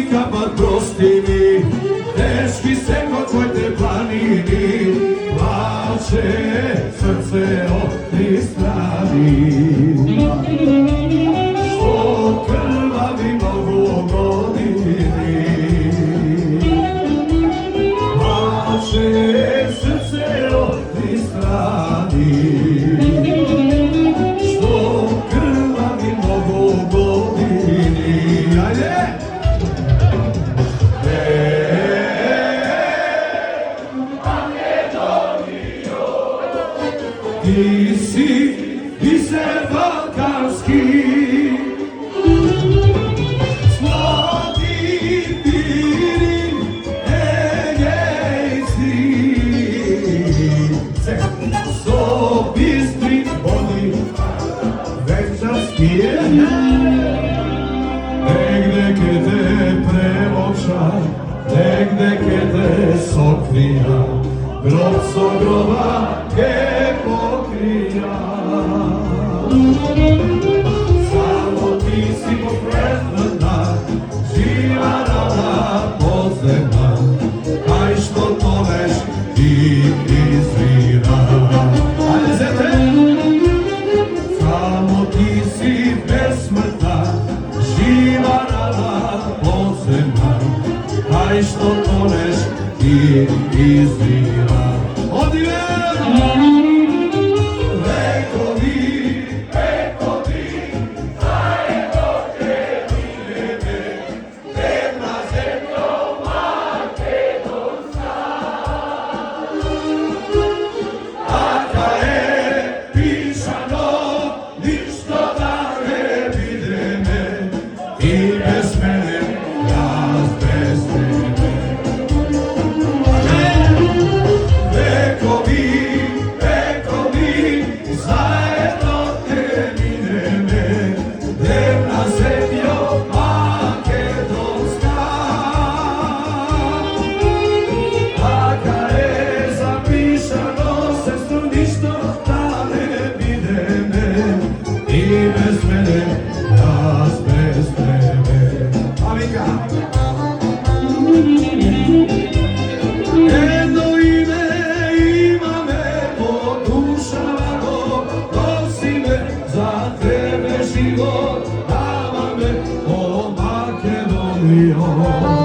вика пат прости ми, тешки се ко твоите планини, плаче срце од три страни. Што крвави многу години, плаче срце од три страни. Што крвави многу години. Ајде! Ти си бисер балкански, сладки пири егејски, со бистри води вечерски. Негде ке те премолча, негде ке те сокрија, гроб со гроба ке покрија. Само ти си попредната, жива рана подземна, кај што тонеш ти извира. Ајде зете! Само ти си безсмртна, жива рана подземна, кај што тонеш ти извира. Одиве! Oh